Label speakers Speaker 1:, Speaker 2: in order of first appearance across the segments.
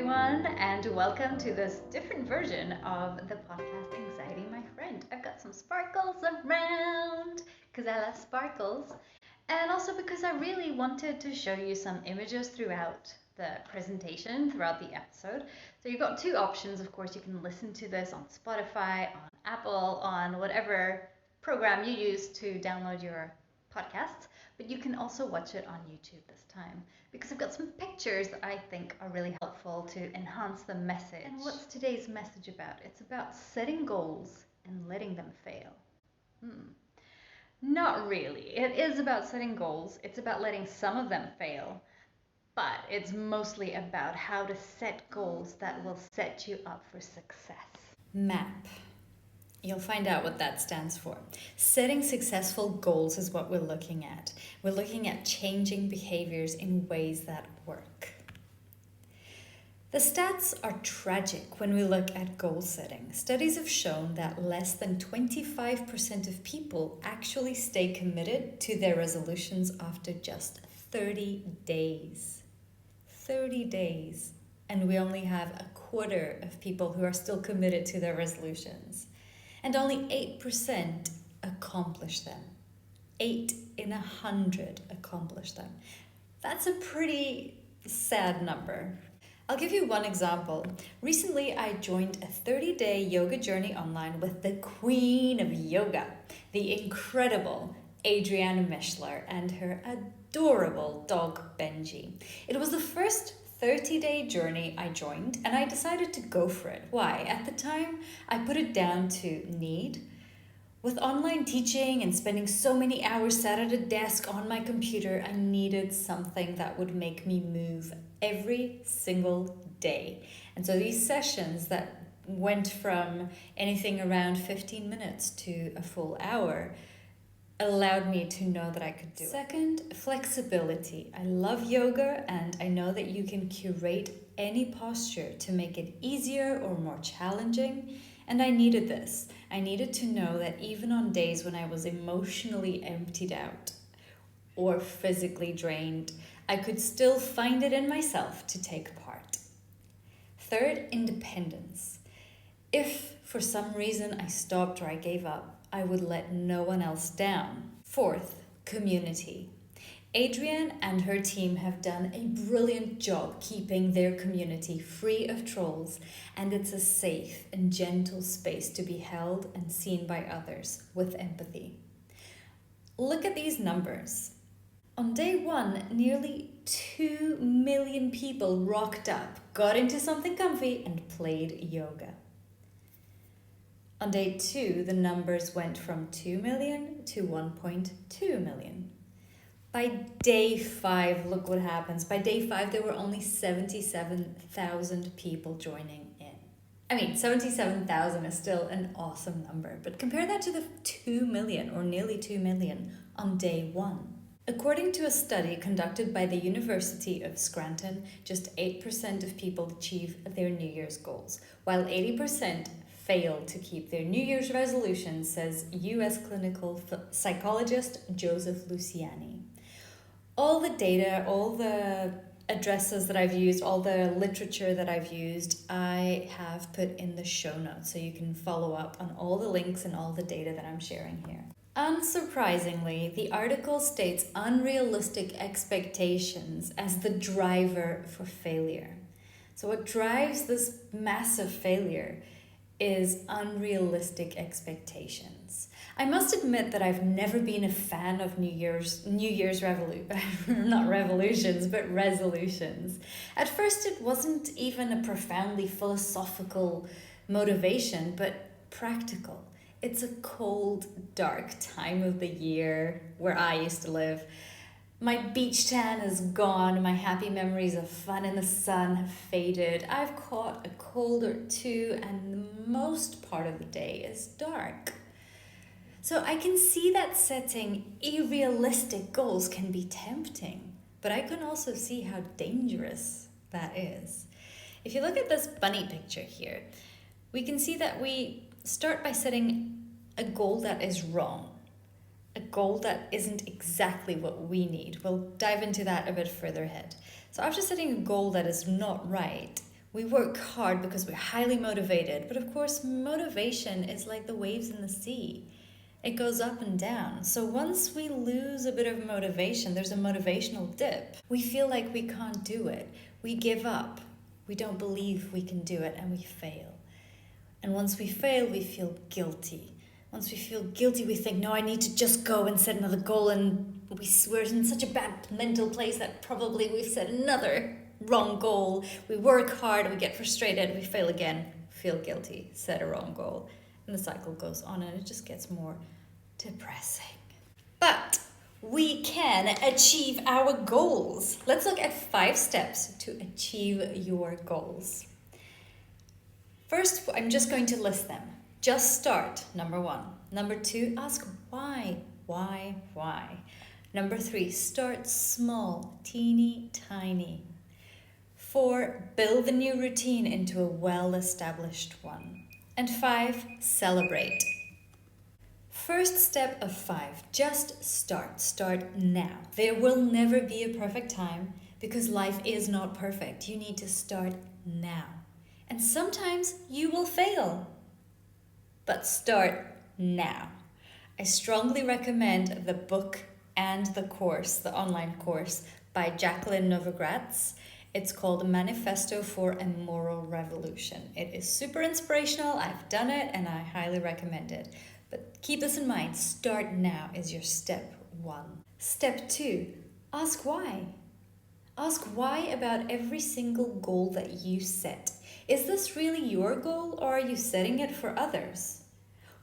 Speaker 1: everyone, and welcome to this different version of the podcast Anxiety, My Friend. I've got some sparkles around because I love sparkles, and also because I really wanted to show you some images throughout the presentation, throughout the episode. So you've got two options. Of course, you can listen to this on Spotify, on Apple, on whatever program you use to download your podcasts, but you can also watch it on YouTube this time because I've got some pictures that I think are really helpful to enhance the message. And what's today's message about? It's about setting goals and letting them fail. Not really. It is about setting goals. It's about letting some of them fail, but it's mostly about how to set goals that will set you up for success.
Speaker 2: MAP. You'll find out what that stands for. Setting successful goals is what we're looking at. We're looking at changing behaviors in ways that work. The stats are tragic when we look at goal setting. Studies have shown that less than 25% of people actually stay committed to their resolutions after just 30 days. 30 days. And we only have a quarter of people who are still committed to their resolutions. And only 8% accomplish them. 8 in 100 accomplish them. That's a pretty sad number. I'll give you one example. Recently, I joined a 30-day yoga journey online with the queen of yoga, the incredible Adrienne Mischler, and her adorable dog Benji. It was the first 30-day journey I joined, and I decided to go for it. Why? At the time, I put it down to need. With online teaching and spending so many hours sat at a desk on my computer, I needed something that would make me move every single day. And so these sessions that went from anything around 15 minutes to a full hour allowed me to know that I could do it. Second, flexibility. I love yoga, and I know that you can curate any posture to make it easier or more challenging. And I needed this. I needed to know that even on days when I was emotionally emptied out or physically drained, I could still find it in myself to take part. Third, independence. If for some reason I stopped or I gave up, I would let no one else down. Fourth, community. Adrienne and her team have done a brilliant job keeping their community free of trolls, and it's a safe and gentle space to be held and seen by others with empathy. Look at these numbers. On day one, nearly 2 million people rocked up, got into something comfy, and played yoga. On day 2, the numbers went from 2 million to 1.2 million. By day 5, look what happens. By day 5, there were only 77,000 people joining in. I mean, 77,000 is still an awesome number, but compare that to the 2 million or nearly 2 million on day 1. According to a study conducted by the University of Scranton, just 8% of people achieve their New Year's goals, while 80% fail to keep their New Year's resolutions, says U.S. clinical psychologist Joseph Luciani. All the data, all the addresses that I've used, all the literature that I've used, I have put in the show notes so you can follow up on all the links and all the data that I'm sharing here. Unsurprisingly, the article states unrealistic expectations as the driver for failure. So what drives this massive failure is unrealistic expectations. I must admit that I've never been a fan of New Year's not revolutions, but resolutions. At first, it wasn't even a profoundly philosophical motivation, but practical. It's a cold, dark time of the year where I used to live. My beach tan is gone, my happy memories of fun in the sun have faded. I've caught a cold or two, and the most part of the day is dark. So I can see that setting unrealistic goals can be tempting, but I can also see how dangerous that is. If you look at this bunny picture here, we can see that we start by setting a goal that is wrong. A goal that isn't exactly what we need. We'll dive into that a bit further ahead. So after setting a goal that is not right, We work hard because we're highly motivated, but of course, motivation is like the waves in the sea. It goes up and down. So once we lose a bit of motivation, there's a motivational dip. We feel like we can't do it. We give up. We don't believe we can do it, and we fail. And once we fail, we feel guilty. Once we feel guilty, we think, no, I need to just go and set another goal, and we're in such a bad mental place that probably we've set another wrong goal. We work hard, we get frustrated, we fail again, feel guilty, set a wrong goal. And the cycle goes on, and it just gets more depressing. But we can achieve our goals. Let's look at 5 steps to achieve your goals. First, I'm just going to list them. Just start, number 1. Number 2, ask why. Why? Number 3, start small, teeny tiny. 4, build the new routine into a well-established one. And 5, celebrate. First step of 5, just start. Start now. There will never be a perfect time because life is not perfect. You need to start now. And sometimes you will fail, but start now. I strongly recommend the book and the course, the online course by Jacqueline Novogratz. It's called Manifesto for a Moral Revolution. It is super inspirational. I've done it and I highly recommend it. But keep this in mind, start now is your step 1. Step 2, ask why. Ask why about every single goal that you set. Is this really your goal, or are you setting it for others?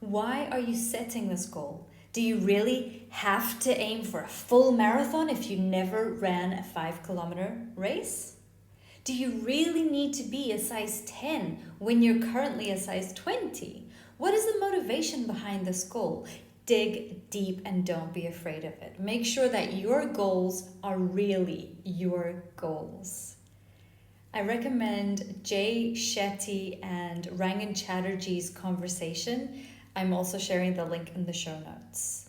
Speaker 2: Why are you setting this goal? Do you really have to aim for a full marathon if you never ran a 5-kilometer race? Do you really need to be a size 10 when you're currently a size 20? What is the motivation behind this goal? Dig deep and don't be afraid of it. Make sure that your goals are really your goals. I recommend Jay Shetty and Rangan Chatterjee's conversation. I'm also sharing the link in the show notes.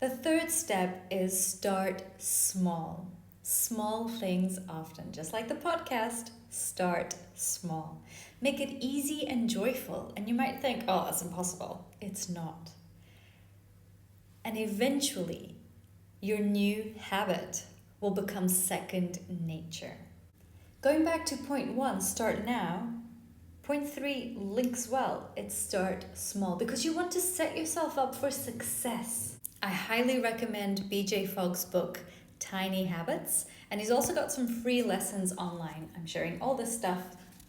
Speaker 2: The third step is start small. Small things often. Just like the podcast, start small. Make it easy and joyful. And you might think, oh, that's impossible. It's not. And eventually, your new habit will become second nature. Going back to point 1, start now. Point 3 links well. It's start small because you want to set yourself up for success. I highly recommend BJ Fogg's book, Tiny Habits. And he's also got some free lessons online. I'm sharing all this stuff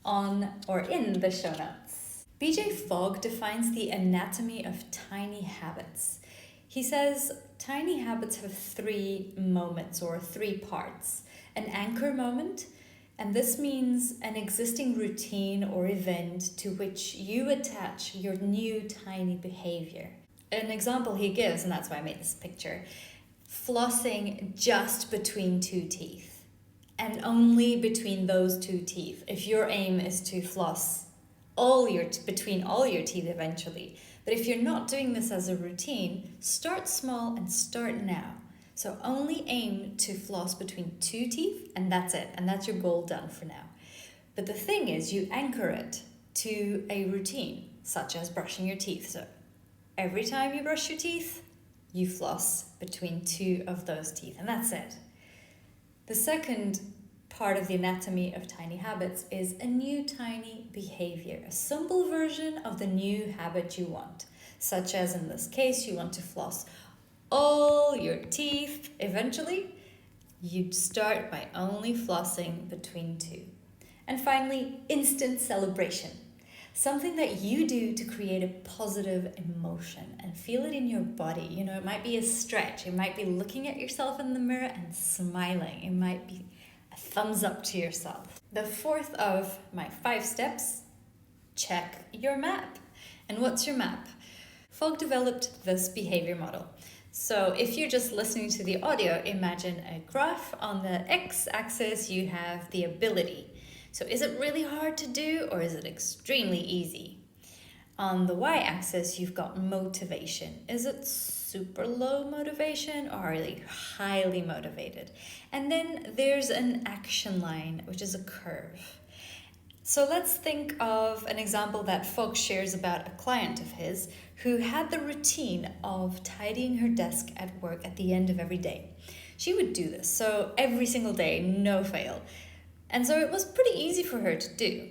Speaker 2: on or in the show notes. BJ Fogg defines the anatomy of tiny habits. He says tiny habits have 3 moments or 3 parts. An anchor moment, and this means an existing routine or event to which you attach your new tiny behavior. An example he gives, and that's why I made this picture, flossing just between 2 teeth and only between those 2 teeth. If your aim is to floss between all your teeth eventually. But if you're not doing this as a routine, start small and start now. So only aim to floss between 2 teeth and that's it. And that's your goal done for now. But the thing is, you anchor it to a routine, such as brushing your teeth. So every time you brush your teeth, you floss between 2 of those teeth, and that's it. The second part of the anatomy of tiny habits is a new tiny behavior, a simple version of the new habit you want, such as in this case, you want to floss all your teeth eventually. You'd start by only flossing between 2. And finally, instant celebration. Something that you do to create a positive emotion and feel it in your body. You know, it might be a stretch. It might be looking at yourself in the mirror and smiling. It might be a thumbs up to yourself. The fourth of my 5 steps, check your map. And what's your map? Fogg developed this behavior model. So if you're just listening to the audio, imagine a graph. On the x-axis, you have the ability. So is it really hard to do or is it extremely easy? On the y-axis, you've got motivation. Is it super low motivation or are you highly motivated? And then there's an action line, which is a curve. So let's think of an example that Fogg shares about a client of his who had the routine of tidying her desk at work at the end of every day. She would do this, so every single day, no fail. And so it was pretty easy for her to do.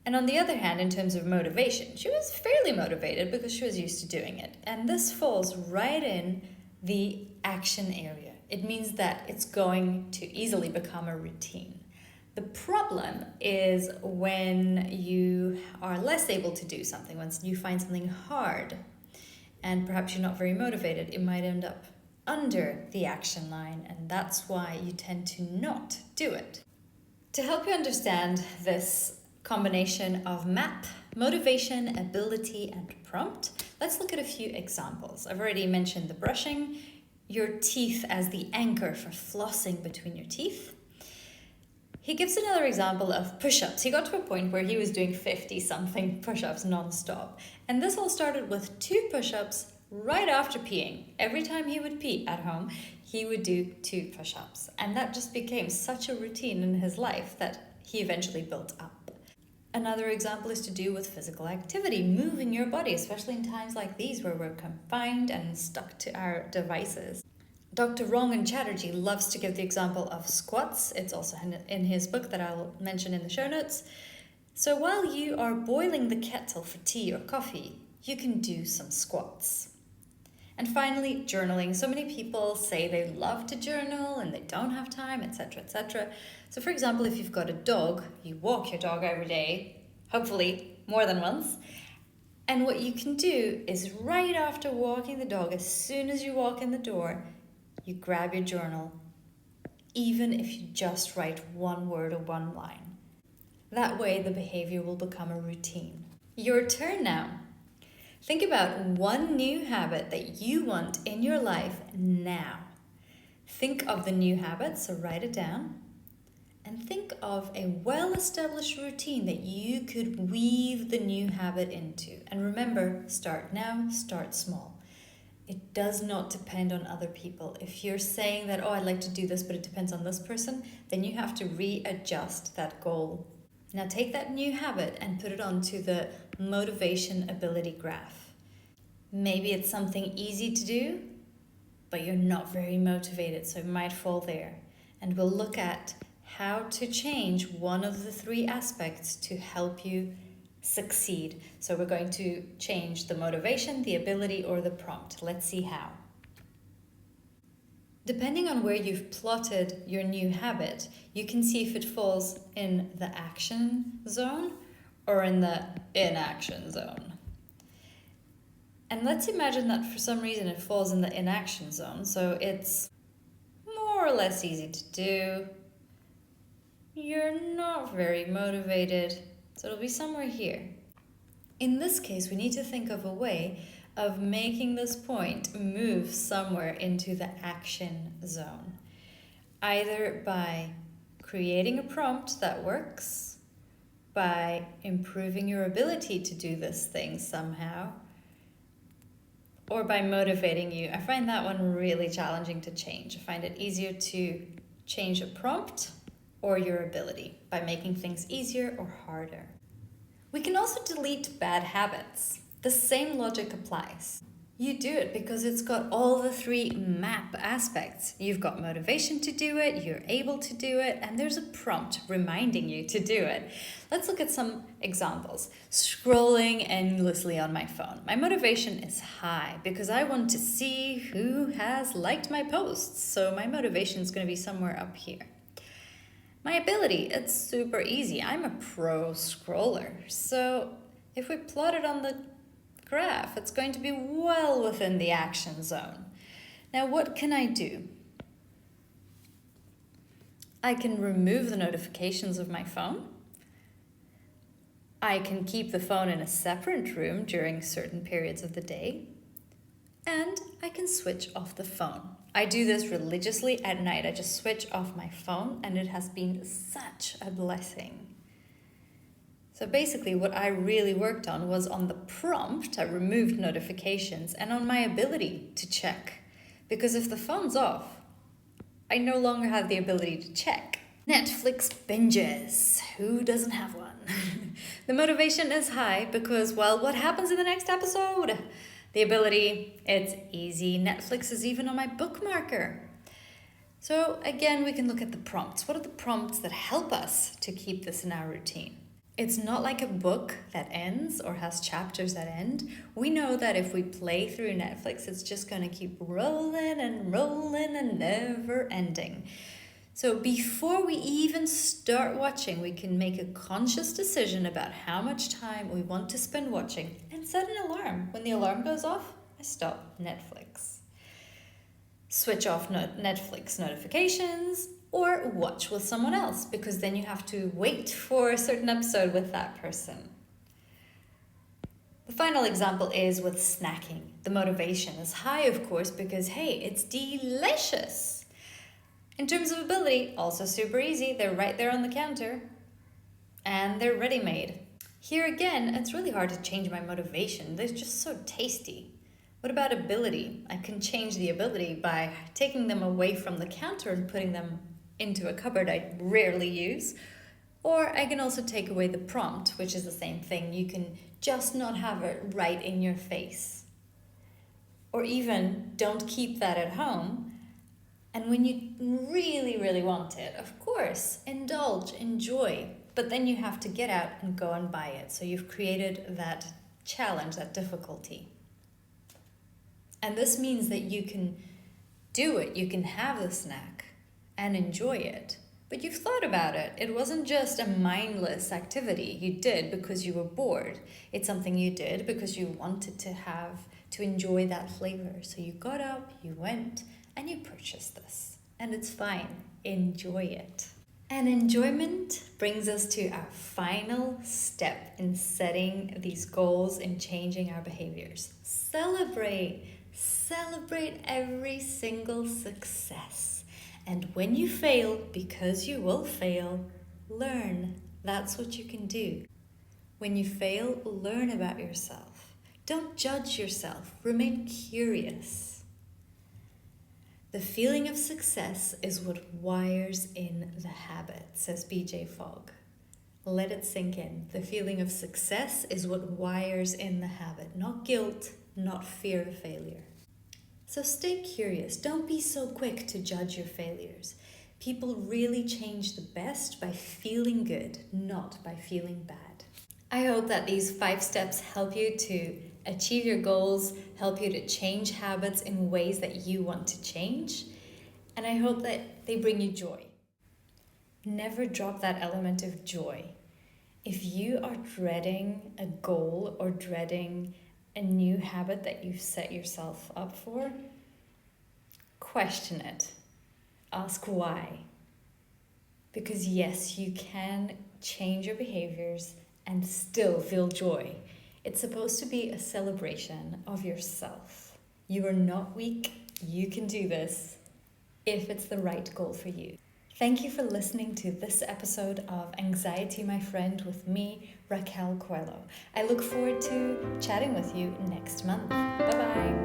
Speaker 2: And on the other hand, in terms of motivation, she was fairly motivated because she was used to doing it. And this falls right in the action area. It means that it's going to easily become a routine. The problem is when you are less able to do something, once you find something hard, and perhaps you're not very motivated, it might end up under the action line, and that's why you tend to not do it. To help you understand this combination of map, motivation, ability, and prompt, let's look at a few examples. I've already mentioned the brushing, your teeth as the anchor for flossing between your teeth. He gives another example of push-ups. He got to a point where he was doing 50-something push-ups non-stop. And this all started with 2 push-ups right after peeing. Every time he would pee at home, he would do 2 push-ups. And that just became such a routine in his life that he eventually built up. Another example is to do with physical activity, moving your body, especially in times like these where we're confined and stuck to our devices. Dr. Rangan Chatterjee loves to give the example of squats. It's also in his book that I'll mention in the show notes. So while you are boiling the kettle for tea or coffee, you can do some squats. And finally, journaling. So many people say they love to journal and they don't have time, etc., etc. So for example, if you've got a dog, you walk your dog every day, hopefully more than once. And what you can do is right after walking the dog, as soon as you walk in the door, you grab your journal, even if you just write 1 word or 1 line. That way the behavior will become a routine. Your turn now. Think about 1 new habit that you want in your life now. Think of the new habit, so write it down. And think of a well-established routine that you could weave the new habit into. And remember, start now, start small. It does not depend on other people. If you're saying that, oh, I'd like to do this, but it depends on this person, then you have to readjust that goal. Now take that new habit and put it onto the motivation ability graph. Maybe it's something easy to do, but you're not very motivated, so it might fall there. And we'll look at how to change one of the 3 aspects to help you succeed. So we're going to change the motivation, the ability, or the prompt. Let's see how. Depending on where you've plotted your new habit, you can see if it falls in the action zone or in the inaction zone. And let's imagine that for some reason it falls in the inaction zone, so it's more or less easy to do. You're not very motivated, so it'll be somewhere here. In this case, we need to think of a way of making this point move somewhere into the action zone. Either by creating a prompt that works, by improving your ability to do this thing somehow, or by motivating you. I find that one really challenging to change. I find it easier to change a prompt or your ability by making things easier or harder. We can also delete bad habits. The same logic applies. You do it because it's got all the 3 map aspects. You've got motivation to do it, you're able to do it, and there's a prompt reminding you to do it. Let's look at some examples. Scrolling endlessly on my phone. My motivation is high because I want to see who has liked my posts, so my motivation is going to be somewhere up here. My ability, it's super easy. I'm a pro scroller, so if we plot it on the graph, it's going to be well within the action zone. Now, what can I do? I can remove the notifications of my phone. I can keep the phone in a separate room during certain periods of the day. And I can switch off the phone. I do this religiously at night. I just switch off my phone, and it has been such a blessing. So basically what I really worked on was on the prompt. I removed notifications, and on my ability to check. Because if the phone's off, I no longer have the ability to check. Netflix binges. Who doesn't have one? The motivation is high because, well, what happens in the next episode? The ability, it's easy. Netflix is even on my bookmarker. So again, we can look at the prompts. What are the prompts that help us to keep this in our routine? It's not like a book that ends or has chapters that end. We know that if we play through Netflix, it's just going to keep rolling and rolling and never ending. So before we even start watching, we can make a conscious decision about how much time we want to spend watching and set an alarm. When the alarm goes off, I stop Netflix. Switch off Netflix notifications or watch with someone else, because then you have to wait for a certain episode with that person. The final example is with snacking. The motivation is high, of course, because hey, it's delicious. In terms of ability, also super easy. They're right there on the counter and they're ready-made. Here again, it's really hard to change my motivation. They're just so tasty. What about ability? I can change the ability by taking them away from the counter and putting them into a cupboard I rarely use. Or I can also take away the prompt, which is the same thing. You can just not have it right in your face. Or even don't keep that at home. And when you really, really want it, of course, indulge, enjoy. But then you have to get out and go and buy it. So you've created that challenge, that difficulty. And this means that you can do it. You can have the snack and enjoy it. But you've thought about it. It wasn't just a mindless activity you did because you were bored. It's something you did because you wanted to enjoy that flavor. So you got up, you went, and you purchased this. And it's fine. Enjoy it. And enjoyment brings us to our final step in setting these goals and changing our behaviors. Celebrate. Celebrate every single success. And when you fail, because you will fail, learn. That's what you can do. When you fail, learn about yourself. Don't judge yourself. Remain curious. The feeling of success is what wires in the habit, says BJ Fogg. Let it sink in. The feeling of success is what wires in the habit, not guilt, not fear of failure. So stay curious. Don't be so quick to judge your failures. People really change the best by feeling good, not by feeling bad. I hope that these 5 steps help you to achieve your goals, help you to change habits in ways that you want to change, and I hope that they bring you joy. Never drop that element of joy. If you are dreading a goal or dreading a new habit that you've set yourself up for, question it. Ask why. Because yes, you can change your behaviors and still feel joy. It's supposed to be a celebration of yourself. You are not weak. You can do this if it's the right goal for you. Thank you for listening to this episode of Anxiety, My Friend with me, Raquel Coelho. I look forward to chatting with you next month. Bye-bye.